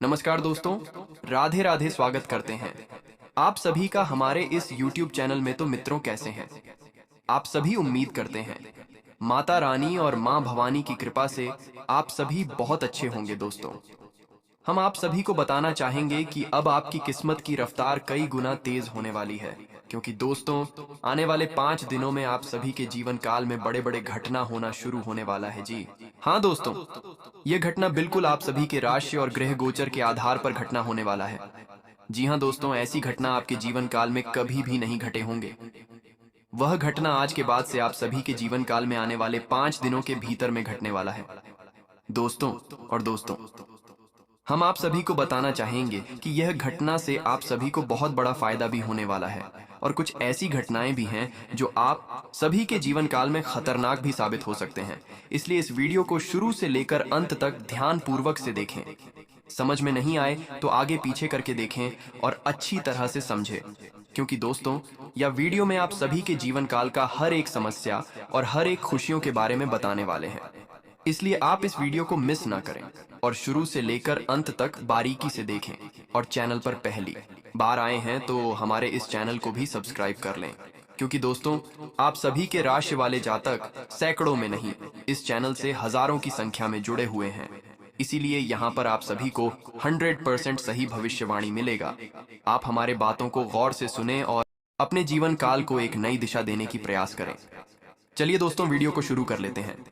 नमस्कार दोस्तों, राधे राधे। स्वागत करते हैं आप सभी का हमारे इस YouTube चैनल में। तो मित्रों, कैसे हैं आप सभी? उम्मीद करते हैं माता रानी और माँ भवानी की कृपा से आप सभी बहुत अच्छे होंगे। दोस्तों, हम आप सभी को बताना चाहेंगे कि अब आपकी किस्मत की रफ्तार कई गुना तेज होने वाली है, क्योंकि दोस्तों, आने वाले 5 दिनों में आप सभी के जीवन काल में बड़े बड़े घटना होना शुरू होने वाला है। जी हाँ दोस्तों, ये घटना बिल्कुल आप सभी के राशि और ग्रह गोचर के आधार पर घटना होने वाला है। जी हाँ दोस्तों, ऐसी घटना आपके जीवन काल में कभी भी नहीं घटे होंगे। वह घटना आज के बाद से आप सभी के जीवन काल में आने वाले 5 दिनों के भीतर में घटने वाला है। दोस्तों, हम आप सभी को बताना चाहेंगे कि यह घटना से आप सभी को बहुत बड़ा फायदा भी होने वाला है, और कुछ ऐसी घटनाएं भी हैं जो आप सभी के जीवन काल में खतरनाक भी साबित हो सकते हैं। इसलिए इस वीडियो को शुरू से लेकर अंत तक ध्यान पूर्वक से देखें। समझ में नहीं आए तो आगे पीछे करके देखें और अच्छी तरह से समझें, क्योंकि दोस्तों, यह वीडियो में आप सभी के जीवन काल का हर एक समस्या और हर एक खुशियों के बारे में बताने वाले हैं। इसलिए आप इस वीडियो को मिस ना करें और शुरू से लेकर अंत तक बारीकी से देखें। और चैनल पर पहली बार आए हैं तो हमारे इस चैनल को भी सब्सक्राइब कर लें, क्योंकि दोस्तों, आप सभी के राशि वाले जातक सैकड़ों में नहीं, इस चैनल से हजारों की संख्या में जुड़े हुए हैं। इसीलिए यहाँ पर आप सभी को 100% सही भविष्यवाणी मिलेगा। आप हमारे बातों को गौर से सुनें और अपने जीवन काल को एक नई दिशा देने की प्रयास करें। चलिए दोस्तों, वीडियो को शुरू कर लेते हैं।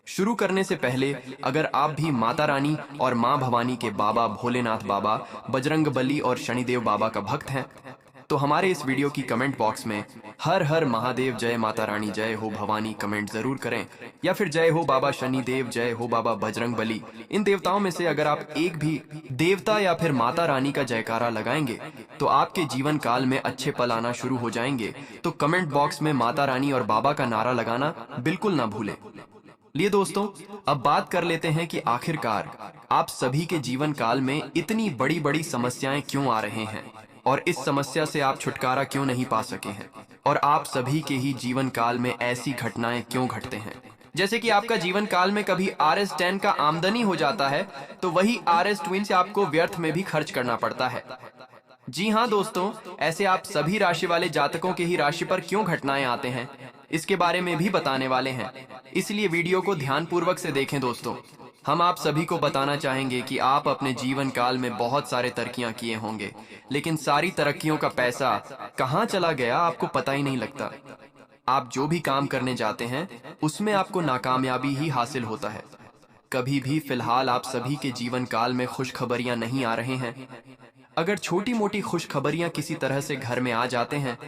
शुरू करने से पहले अगर आप भी माता रानी और माँ भवानी के बाबा भोलेनाथ बाबा, बजरंगबली और शनिदेव बाबा का भक्त हैं, तो हमारे इस वीडियो की कमेंट बॉक्स में हर हर महादेव, जय माता रानी, जय हो भवानी कमेंट जरूर करें, या फिर जय हो बाबा शनिदेव, जय हो बाबा बजरंगबली। इन देवताओं में से अगर आप एक भी देवता या फिर माता रानी का जयकारा लगाएंगे तो आपके जीवन काल में अच्छे पल आना शुरू हो जाएंगे। तो कमेंट बॉक्स में माता रानी और बाबा का नारा लगाना बिल्कुल ना भूलें। लिए दोस्तों, अब बात कर लेते हैं कि आखिरकार आप सभी के जीवन काल में इतनी बड़ी बड़ी समस्याएं क्यों आ रहे हैं, और इस समस्या से आप छुटकारा क्यों नहीं पा सके हैं, और आप सभी के ही जीवन काल में ऐसी घटनाएं क्यों घटते हैं। जैसे कि आपका जीवन काल में कभी RS10 का आमदनी हो जाता है तो वही RS12 से आपको व्यर्थ में भी खर्च करना पड़ता है। जी हाँ दोस्तों, ऐसे आप सभी राशि वाले जातकों के ही राशि पर क्यों घटनाएं आते हैं, इसके बारे में भी बताने वाले हैं। इसलिए वीडियो को ध्यानपूर्वक से देखें। दोस्तों, हम आप सभी को बताना चाहेंगे कि आप अपने जीवन काल में बहुत सारे तरक्कियां किए होंगे, लेकिन सारी तरक्कियों का पैसा कहाँ चला गया आपको पता ही नहीं लगता। आप जो भी काम करने जाते हैं उसमें आपको नाकामयाबी ही हासिल होता है। कभी भी फिलहाल आप सभी के जीवन काल में खुशखबरियां नहीं आ रहे हैं। अगर छोटी मोटी खुशखबरियां किसी तरह से घर में आ जाते हैं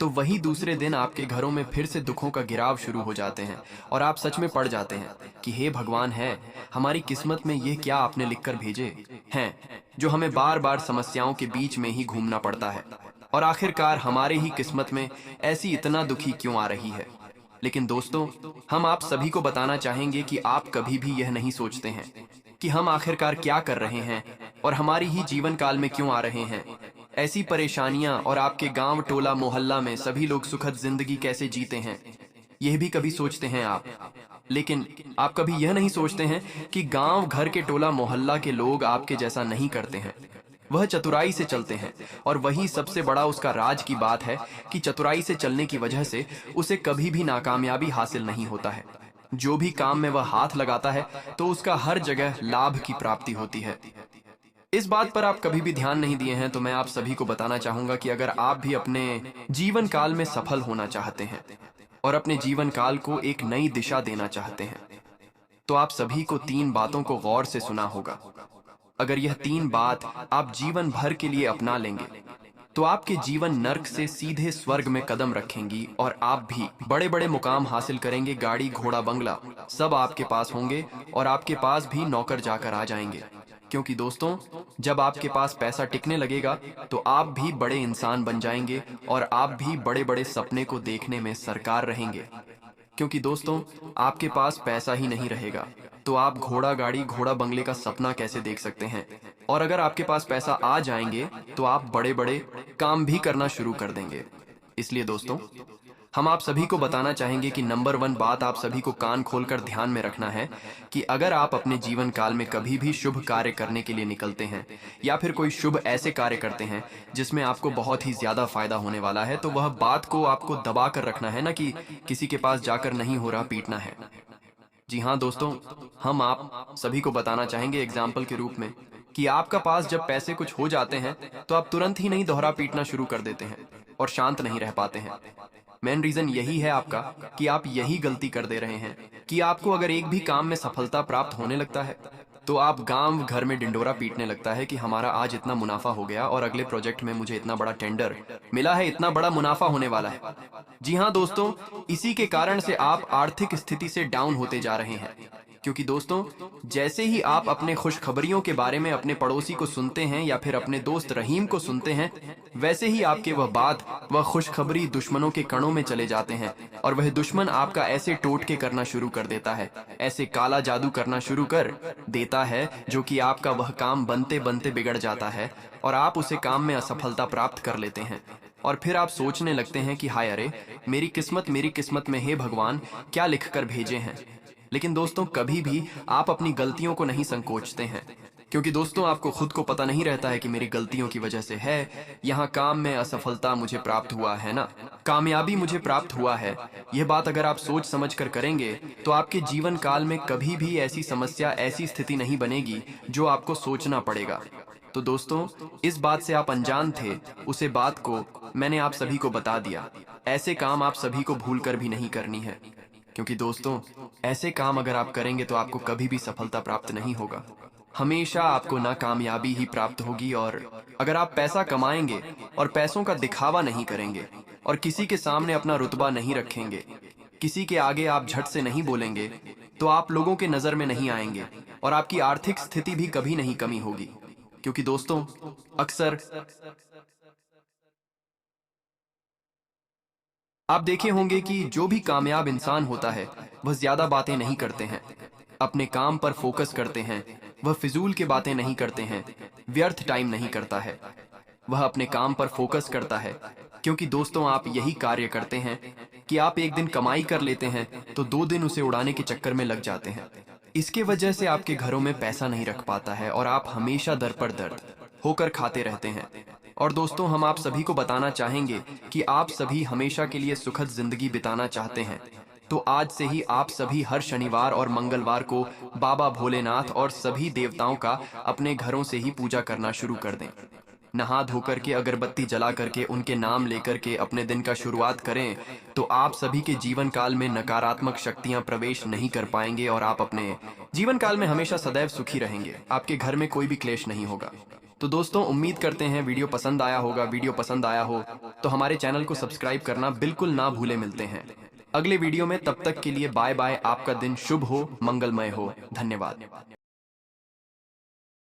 तो वही दूसरे दिन आपके घरों में फिर से दुखों का गिराव शुरू हो जाते हैं, और आप सच में पड़ जाते हैं कि हे भगवान, है हमारी किस्मत में ये क्या आपने लिखकर भेजे हैं, जो हमें बार बार समस्याओं के बीच में ही घूमना पड़ता है, और आखिरकार हमारे ही किस्मत में ऐसी इतना दुखी क्यों आ रही है। लेकिन दोस्तों, हम आप सभी को बताना चाहेंगे कि आप कभी भी यह नहीं सोचते हैं कि हम आखिरकार क्या कर रहे हैं और हमारी ही जीवन काल में क्यों आ रहे हैं ऐसी परेशानियां, और आपके गांव टोला मोहल्ला में सभी लोग सुखद जिंदगी कैसे जीते हैं, यह भी कभी सोचते हैं आप। लेकिन आप कभी यह नहीं सोचते हैं कि गांव घर के टोला मोहल्ला के लोग आपके जैसा नहीं करते हैं। वह चतुराई से चलते हैं, और वही सबसे बड़ा उसका राज की बात है कि चतुराई से चलने की वजह से उसे कभी भी नाकामयाबी हासिल नहीं होता है। जो भी काम में वह हाथ लगाता है तो उसका हर जगह लाभ की प्राप्ति होती है। इस बात पर आप कभी भी ध्यान नहीं दिए हैं, तो मैं आप सभी को बताना चाहूंगा कि अगर आप भी अपने जीवन काल में सफल होना चाहते हैं और अपने जीवन काल को एक नई दिशा देना चाहते हैं, तो आप सभी को 3 बातों को गौर से सुना होगा। अगर यह 3 बात आप जीवन भर के लिए अपना लेंगे तो आपके जीवन नर्क से सीधे स्वर्ग में कदम रखेंगी, और आप भी बड़े बड़े मुकाम हासिल करेंगे। गाड़ी घोड़ा बंगला सब आपके पास होंगे, और आपके पास भी नौकर जाकर आ जाएंगे। क्योंकि दोस्तों, जब आपके पास पैसा टिकने लगेगा तो आप भी बड़े इंसान बन जाएंगे, और आप भी बड़े बड़े सपने को देखने में सरकार रहेंगे। क्योंकि दोस्तों, आपके पास पैसा ही नहीं रहेगा तो आप घोड़ा गाड़ी घोड़ा बंगले का सपना कैसे देख सकते हैं। और अगर आपके पास पैसा आ जाएंगे तो आप बड़े बड़े काम भी करना शुरू कर देंगे। इसलिए दोस्तों, हम आप सभी को बताना चाहेंगे कि नंबर 1 बात आप सभी को कान खोलकर ध्यान में रखना है कि अगर आप अपने जीवन काल में कभी भी शुभ कार्य करने के लिए निकलते हैं या फिर कोई शुभ ऐसे कार्य करते हैं जिसमें आपको बहुत ही ज्यादा फायदा होने वाला है, तो वह बात को आपको दबा कर रखना है, ना कि किसी के पास जाकर नहीं हो रहा पीटना है। जी हाँ दोस्तों, हम आप सभी को बताना चाहेंगे एग्जाम्पल के रूप में कि आपका पास जब पैसे कुछ हो जाते हैं तो आप तुरंत ही नहीं दोहरा पीटना शुरू कर देते हैं और शांत नहीं रह पाते हैं। मेन रीजन यही है आपका कि आप यही गलती कर दे रहे हैं कि आपको अगर एक भी काम में सफलता प्राप्त होने लगता है तो आप गांव घर में डिंडोरा पीटने लगता है कि हमारा आज इतना मुनाफा हो गया और अगले प्रोजेक्ट में मुझे इतना बड़ा टेंडर मिला है, इतना बड़ा मुनाफा होने वाला है। जी हाँ दोस्तों, इसी के कारण से आप आर्थिक स्थिति से डाउन होते जा रहे हैं, क्योंकि दोस्तों जैसे ही आप अपने खुशखबरियों के बारे में अपने पड़ोसी को सुनते हैं या फिर अपने दोस्त रहीम को सुनते हैं, वैसे ही आपके वह खुशखबरी दुश्मनों के कणों में चले जाते हैं और वह दुश्मन आपका ऐसे टोटके करना शुरू कर देता है, ऐसे काला जादू करना शुरू कर देता है जो कि आपका वह काम बनते बनते बिगड़ जाता है और आप उसे काम में असफलता प्राप्त कर लेते हैं। और फिर आप सोचने लगते हैं कि हाय अरे, मेरी किस्मत में हे भगवान क्या लिख कर भेजे हैं। लेकिन दोस्तों कभी भी आप अपनी गलतियों को नहीं संकोचते हैं, क्योंकि दोस्तों आपको खुद को पता नहीं रहता है कि मेरी गलतियों की वजह से है यहाँ काम में असफलता मुझे प्राप्त हुआ है ना, कामयाबी मुझे प्राप्त हुआ है। यह बात अगर आप सोच समझ कर करेंगे तो आपके जीवन काल में कभी भी ऐसी समस्या, ऐसी स्थिति नहीं बनेगी जो आपको सोचना पड़ेगा। तो दोस्तों इस बात से आप अनजान थे, उसे बात को मैंने आप सभी को बता दिया। ऐसे काम आप सभी को भूल कर भी नहीं करनी है, क्योंकि दोस्तों ऐसे काम अगर आप करेंगे तो आपको कभी भी सफलता प्राप्त नहीं होगा, हमेशा आपको नाकामयाबी ही प्राप्त होगी। और अगर आप पैसा कमाएंगे और पैसों का दिखावा नहीं करेंगे और किसी के सामने अपना रुतबा नहीं रखेंगे, किसी के आगे आप झट से नहीं बोलेंगे, तो आप लोगों के नजर में नहीं आएंगे और आपकी आर्थिक स्थिति भी कभी नहीं कमी होगी। क्योंकि दोस्तों अक्सर आप देखे होंगे कि जो भी कामयाब इंसान होता है वह ज्यादा बातें नहीं करते हैं, अपने काम पर फोकस करते हैं, वह फिजूल के बातें नहीं करते हैं, व्यर्थ टाइम नहीं करता है, वह अपने काम पर फोकस करता है। क्योंकि दोस्तों आप यही कार्य करते हैं कि आप एक दिन कमाई कर लेते हैं तो 2 दिन उसे उड़ाने के चक्कर में लग जाते हैं। इसके वजह से आपके घरों में पैसा नहीं रख पाता है और आप हमेशा दर पर दर्द होकर खाते रहते हैं। और दोस्तों हम आप सभी को बताना चाहेंगे कि आप सभी हमेशा के लिए सुखद जिंदगी बिताना चाहते हैं, तो आज से ही आप सभी हर शनिवार और मंगलवार को बाबा भोलेनाथ और सभी देवताओं का अपने घरों से ही पूजा करना शुरू कर दें। नहा धोकर के, अगरबत्ती जला करके, उनके नाम लेकर के अपने दिन का शुरुआत करें, तो आप सभी के जीवन काल में नकारात्मक शक्तियां प्रवेश नहीं कर पाएंगे और आप अपने जीवन काल में हमेशा सदैव सुखी रहेंगे। आपके घर में कोई भी क्लेश नहीं होगा। तो दोस्तों उम्मीद करते हैं वीडियो पसंद आया होगा। वीडियो पसंद आया हो तो हमारे चैनल को सब्सक्राइब करना बिल्कुल ना भूले। मिलते हैं अगले वीडियो में, तब तक के लिए बाय बाय। आपका दिन शुभ हो, मंगलमय हो। धन्यवाद।